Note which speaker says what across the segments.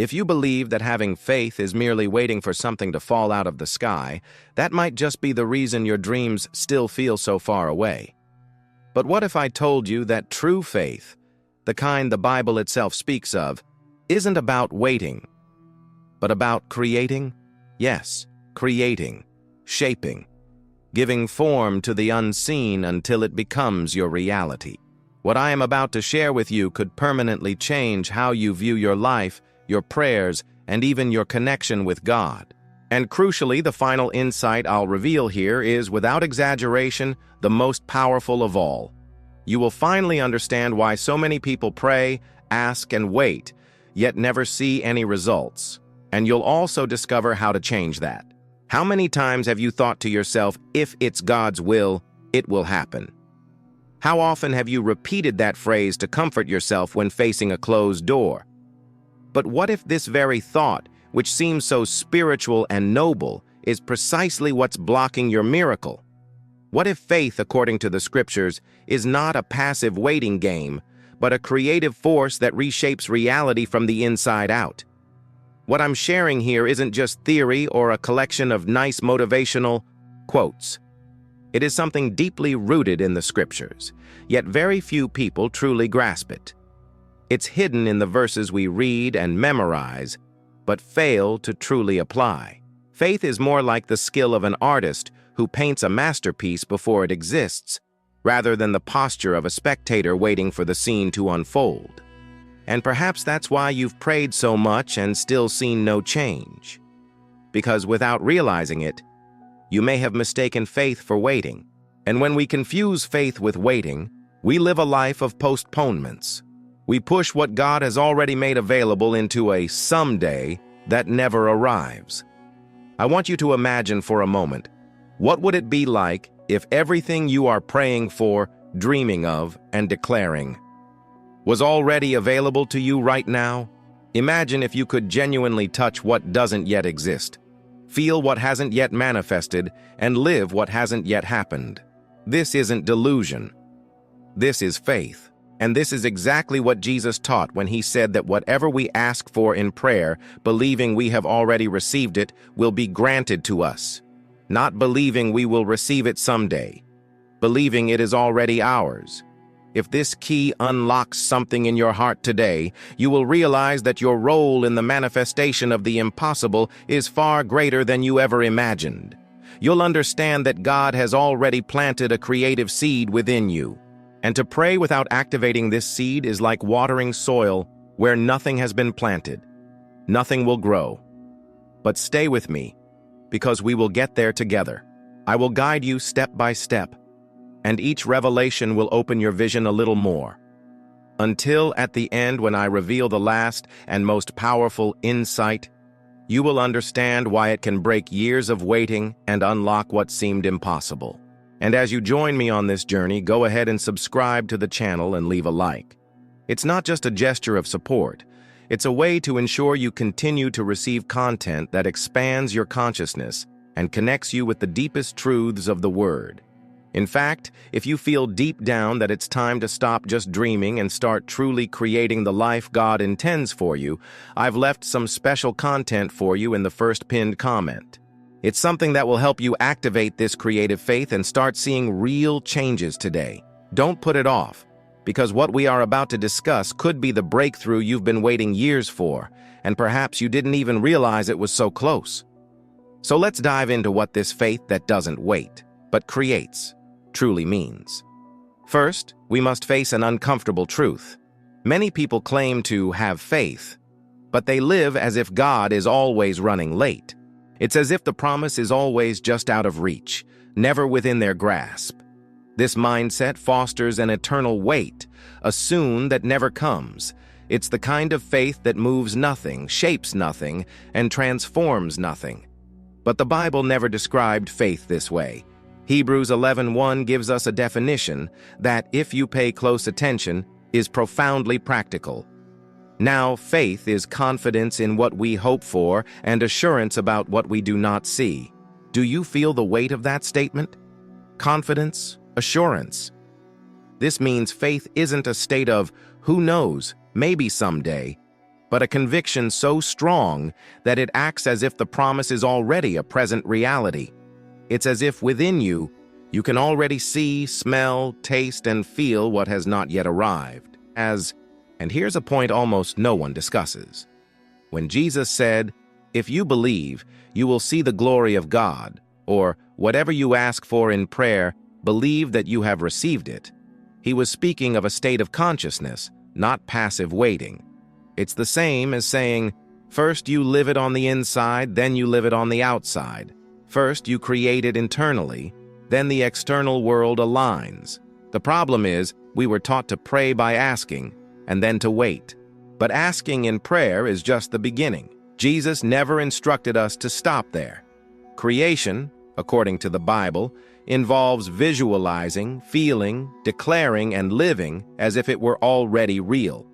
Speaker 1: If you believe that having faith is merely waiting for something to fall out of the sky, that might just be the reason your dreams still feel so far away. But what if I told you that true faith, the kind the Bible itself speaks of, isn't about waiting, but about creating? Yes, creating, shaping, giving form to the unseen until it becomes your reality. What I am about to share with you could permanently change how you view your life, your prayers, and even your connection with God. And crucially, the final insight I'll reveal here is, without exaggeration, the most powerful of all. You will finally understand why so many people pray, ask, and wait, yet never see any results. And you'll also discover how to change that. How many times have you thought to yourself, if it's God's will, it will happen? How often have you repeated that phrase to comfort yourself when facing a closed door? But what if this very thought, which seems so spiritual and noble, is precisely what's blocking your miracle? What if faith, according to the scriptures, is not a passive waiting game, but a creative force that reshapes reality from the inside out? What I'm sharing here isn't just theory or a collection of nice motivational quotes. It is something deeply rooted in the scriptures, yet very few people truly grasp it. It's hidden in the verses we read and memorize, but fail to truly apply. Faith is more like the skill of an artist who paints a masterpiece before it exists, rather than the posture of a spectator waiting for the scene to unfold. And perhaps that's why you've prayed so much and still seen no change. Because without realizing it, you may have mistaken faith for waiting. And when we confuse faith with waiting, we live a life of postponements. We push what God has already made available into a someday that never arrives. I want you to imagine for a moment, what would it be like if everything you are praying for, dreaming of, and declaring was already available to you right now? Imagine if you could genuinely touch what doesn't yet exist, feel what hasn't yet manifested, and live what hasn't yet happened. This isn't delusion. This is faith. And this is exactly what Jesus taught when he said that whatever we ask for in prayer, believing we have already received it, will be granted to us. Not believing we will receive it someday, believing it is already ours. If this key unlocks something in your heart today, you will realize that your role in the manifestation of the impossible is far greater than you ever imagined. You'll understand that God has already planted a creative seed within you. And to pray without activating this seed is like watering soil where nothing has been planted. Nothing will grow. But stay with me, because we will get there together. I will guide you step by step, and each revelation will open your vision a little more. Until at the end, when I reveal the last and most powerful insight, you will understand why it can break years of waiting and unlock what seemed impossible. And as you join me on this journey, go ahead and subscribe to the channel and leave a like. It's not just a gesture of support. It's a way to ensure you continue to receive content that expands your consciousness and connects you with the deepest truths of the Word. In fact, if you feel deep down that it's time to stop just dreaming and start truly creating the life God intends for you, I've left some special content for you in the first pinned comment. It's something that will help you activate this creative faith and start seeing real changes today. Don't put it off, because what we are about to discuss could be the breakthrough you've been waiting years for, and perhaps you didn't even realize it was so close. So let's dive into what this faith that doesn't wait, but creates, truly means. First, we must face an uncomfortable truth. Many people claim to have faith, but they live as if God is always running late. It's as if the promise is always just out of reach, never within their grasp. This mindset fosters an eternal wait, a soon that never comes. It's the kind of faith that moves nothing, shapes nothing, and transforms nothing. But the Bible never described faith this way. Hebrews 11:1 gives us a definition that, if you pay close attention, is profoundly practical. Now, faith is confidence in what we hope for and assurance about what we do not see. Do you feel the weight of that statement? Confidence, assurance. This means faith isn't a state of, who knows, maybe someday. but a conviction so strong that it acts as if the promise is already a present reality. It's as if within you, you can already see, smell, taste, and feel what has not yet arrived. And here's a point almost no one discusses. When Jesus said, "If you believe, you will see the glory of God," or "whatever you ask for in prayer, believe that you have received it," he was speaking of a state of consciousness, not passive waiting. It's the same as saying, first you live it on the inside, then you live it on the outside. First you create it internally, then the external world aligns. The problem is, we were taught to pray by asking, and then to wait. But asking in prayer is just the beginning. Jesus never instructed us to stop there. Creation, according to the Bible, involves visualizing, feeling, declaring, and living as if it were already real.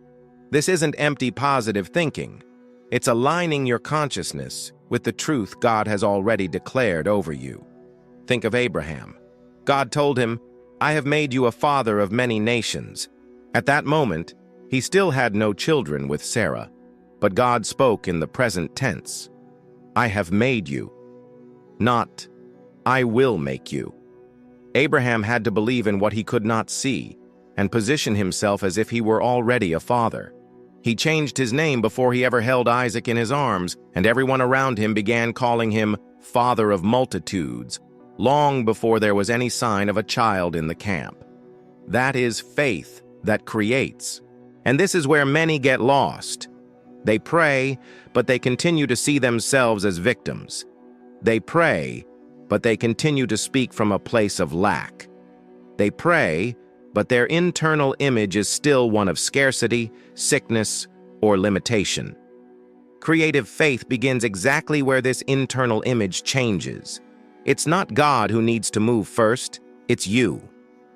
Speaker 1: This isn't empty positive thinking. It's aligning your consciousness with the truth God has already declared over you. Think of Abraham. God told him, "I have made you a father of many nations." At that moment, he still had no children with Sarah, but God spoke in the present tense. "I have made you," not "I will make you." Abraham had to believe in what he could not see and position himself as if he were already a father. He changed his name before he ever held Isaac in his arms, and everyone around him began calling him Father of Multitudes, long before there was any sign of a child in the camp. That is faith that creates. And this is where many get lost. They pray, but they continue to see themselves as victims. They pray, but they continue to speak from a place of lack. They pray, but their internal image is still one of scarcity, sickness, or limitation. Creative faith begins exactly where this internal image changes. It's not God who needs to move first, it's you.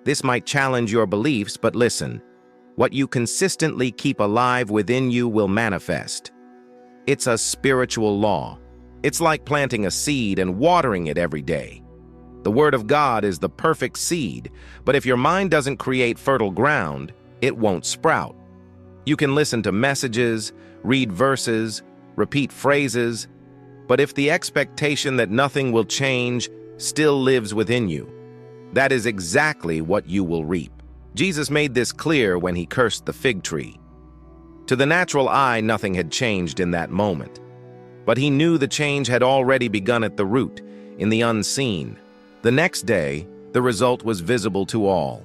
Speaker 1: This might challenge your beliefs, but listen. What you consistently keep alive within you will manifest. It's a spiritual law. It's like planting a seed and watering it every day. The Word of God is the perfect seed, but if your mind doesn't create fertile ground, it won't sprout. You can listen to messages, read verses, repeat phrases, but if the expectation that nothing will change still lives within you, that is exactly what you will reap. Jesus made this clear when he cursed the fig tree. To the natural eye, nothing had changed in that moment, but he knew the change had already begun at the root, in the unseen. The next day, the result was visible to all.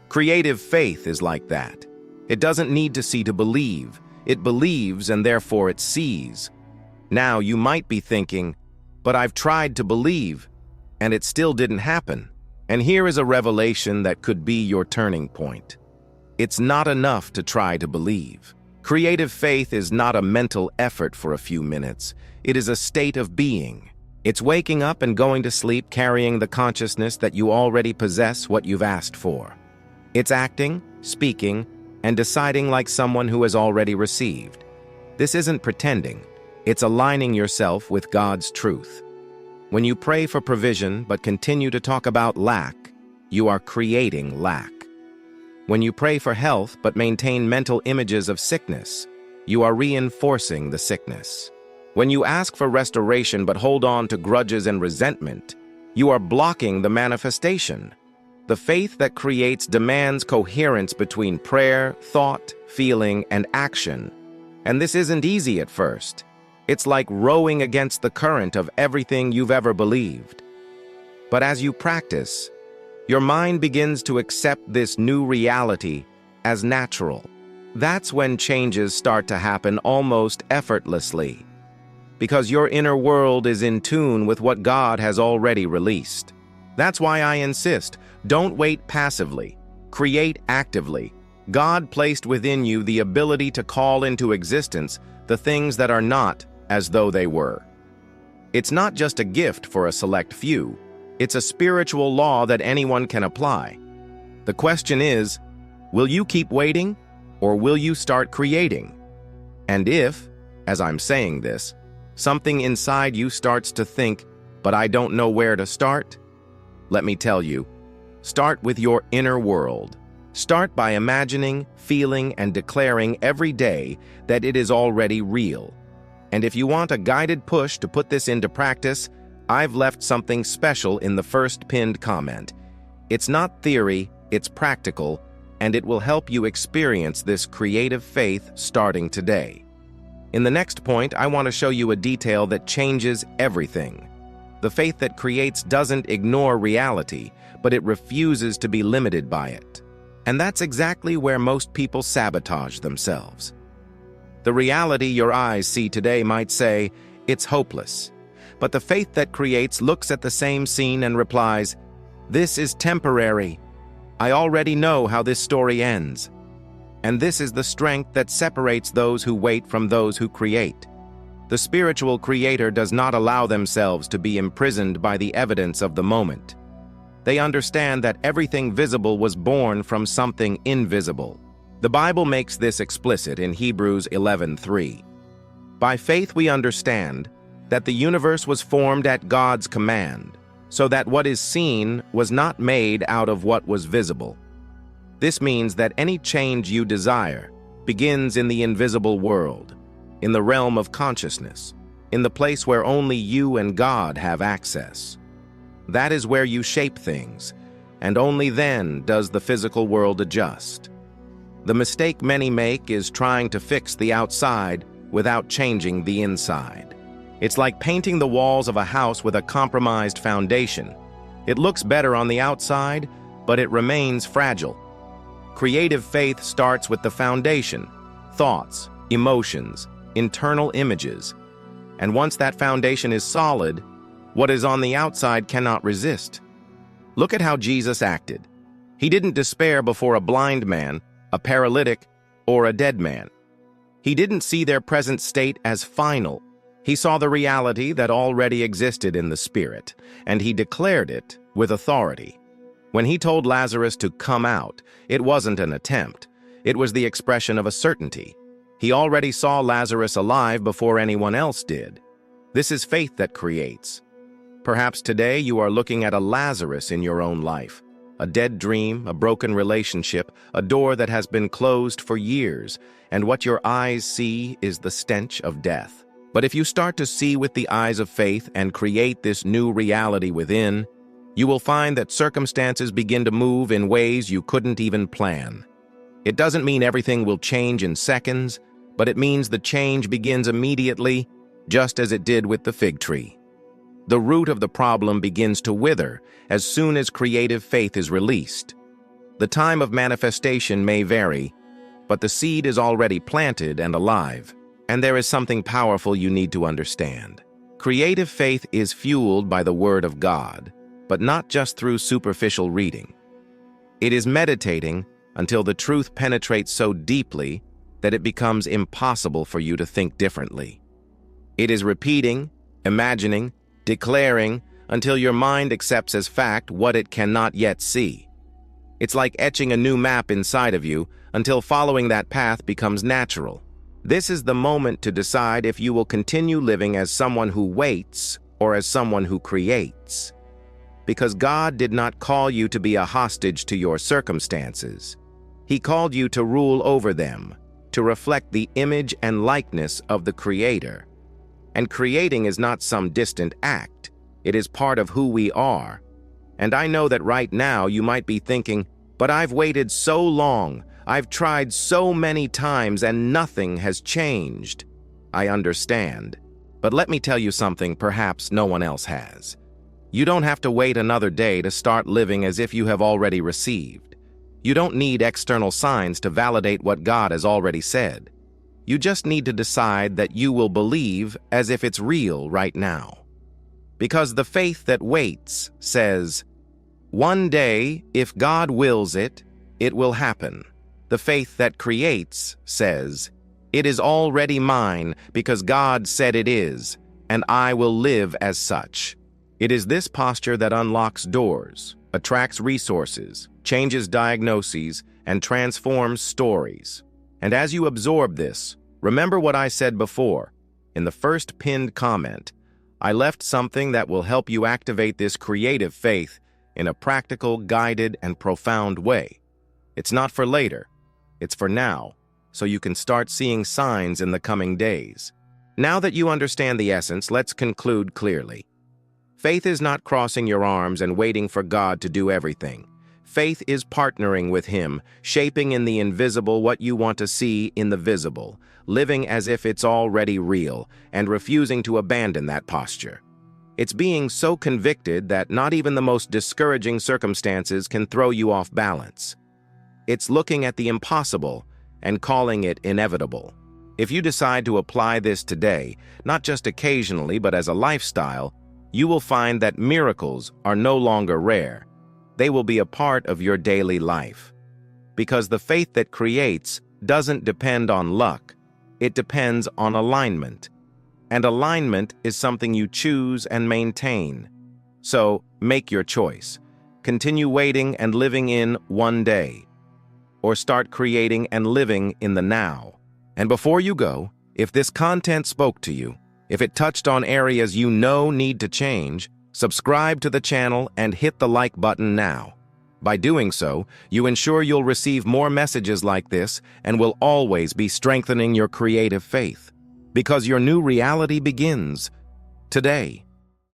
Speaker 1: Creative faith is like that. It doesn't need to see to believe. It believes and therefore it sees. Now you might be thinking, but I've tried to believe, and it still didn't happen. And here is a revelation that could be your turning point. It's not enough to try to believe. Creative faith is not a mental effort for a few minutes. It is a state of being. It's waking up and going to sleep carrying the consciousness that you already possess what you've asked for. It's acting, speaking, and deciding like someone who has already received. This isn't pretending. It's aligning yourself with God's truth. When you pray for provision but continue to talk about lack, you are creating lack. When you pray for health but maintain mental images of sickness, you are reinforcing the sickness. When you ask for restoration but hold on to grudges and resentment, you are blocking the manifestation. The faith that creates demands coherence between prayer, thought, feeling, and action. And this isn't easy at first. It's like rowing against the current of everything you've ever believed. But as you practice, your mind begins to accept this new reality as natural. That's when changes start to happen almost effortlessly, because your inner world is in tune with what God has already released. That's why I insist, don't wait passively, create actively. God placed within you the ability to call into existence the things that are not as though they were. It's not just a gift for a select few. It's a spiritual law that anyone can apply. The question is, will you keep waiting, or will you start creating? And if, as I'm saying this, something inside you starts to think, but I don't know where to start, let me tell you, start with your inner world. Start by imagining, feeling, and declaring every day that it is already real. And if you want a guided push to put this into practice, I've left something special in the first pinned comment. It's not theory, it's practical, and it will help you experience this creative faith starting today. In the next point, I want to show you a detail that changes everything. The faith that creates doesn't ignore reality, but it refuses to be limited by it. And that's exactly where most people sabotage themselves. The reality your eyes see today might say, it's hopeless. But the faith that creates looks at the same scene and replies, this is temporary. I already know how this story ends. And this is the strength that separates those who wait from those who create. The spiritual creator does not allow themselves to be imprisoned by the evidence of the moment. They understand that everything visible was born from something invisible. The Bible makes this explicit in Hebrews 11:3. By faith we understand that the universe was formed at God's command, so that what is seen was not made out of what was visible. This means that any change you desire begins in the invisible world, in the realm of consciousness, in the place where only you and God have access. That is where you shape things, and only then does the physical world adjust. The mistake many make is trying to fix the outside without changing the inside. It's like painting the walls of a house with a compromised foundation. It looks better on the outside, but it remains fragile. Creative faith starts with the foundation, thoughts, emotions, internal images. And once that foundation is solid, what is on the outside cannot resist. Look at how Jesus acted. He didn't despair before a blind man, a paralytic, or a dead man. He didn't see their present state as final. He saw the reality that already existed in the Spirit, and he declared it with authority. When he told Lazarus to come out, it wasn't an attempt. It was the expression of a certainty. He already saw Lazarus alive before anyone else did. This is faith that creates. Perhaps today you are looking at a Lazarus in your own life, a dead dream, a broken relationship, a door that has been closed for years, and what your eyes see is the stench of death. But if you start to see with the eyes of faith and create this new reality within, you will find that circumstances begin to move in ways you couldn't even plan. It doesn't mean everything will change in seconds, but it means the change begins immediately, just as it did with the fig tree. The root of the problem begins to wither as soon as creative faith is released. The time of manifestation may vary, but the seed is already planted and alive. And there is something powerful you need to understand. Creative faith is fueled by the Word of God, but not just through superficial reading. It is meditating until the truth penetrates so deeply that it becomes impossible for you to think differently. It is repeating, imagining, declaring until your mind accepts as fact what it cannot yet see. It's like etching a new map inside of you until following that path becomes natural. This is the moment to decide if you will continue living as someone who waits or as someone who creates. Because God did not call you to be a hostage to your circumstances. He called you to rule over them, to reflect the image and likeness of the Creator. And creating is not some distant act. It is part of who we are. And I know that right now you might be thinking, but I've waited so long, I've tried so many times and nothing has changed. I understand. But let me tell you something perhaps no one else has. You don't have to wait another day to start living as if you have already received. You don't need external signs to validate what God has already said. You just need to decide that you will believe as if it's real right now. Because the faith that waits says, one day, if God wills it, it will happen. The faith that creates says, it is already mine because God said it is, and I will live as such. It is this posture that unlocks doors, attracts resources, changes diagnoses, and transforms stories. And as you absorb this, remember what I said before. In the first pinned comment, I left something that will help you activate this creative faith in a practical, guided, and profound way. It's not for later, it's for now, so you can start seeing signs in the coming days. Now that you understand the essence, let's conclude clearly. Faith is not crossing your arms and waiting for God to do everything. Faith is partnering with Him, shaping in the invisible what you want to see in the visible, living as if it's already real, and refusing to abandon that posture. It's being so convicted that not even the most discouraging circumstances can throw you off balance. It's looking at the impossible and calling it inevitable. If you decide to apply this today, not just occasionally but as a lifestyle, you will find that miracles are no longer rare. They will be a part of your daily life. Because the faith that creates doesn't depend on luck. It depends on alignment. And alignment is something you choose and maintain. So, make your choice. Continue waiting and living in one day. Or start creating and living in the now. And before you go, if this content spoke to you, if it touched on areas you know need to change, subscribe to the channel and hit the like button now. By doing so, you ensure you'll receive more messages like this and will always be strengthening your creative faith. Because your new reality begins today.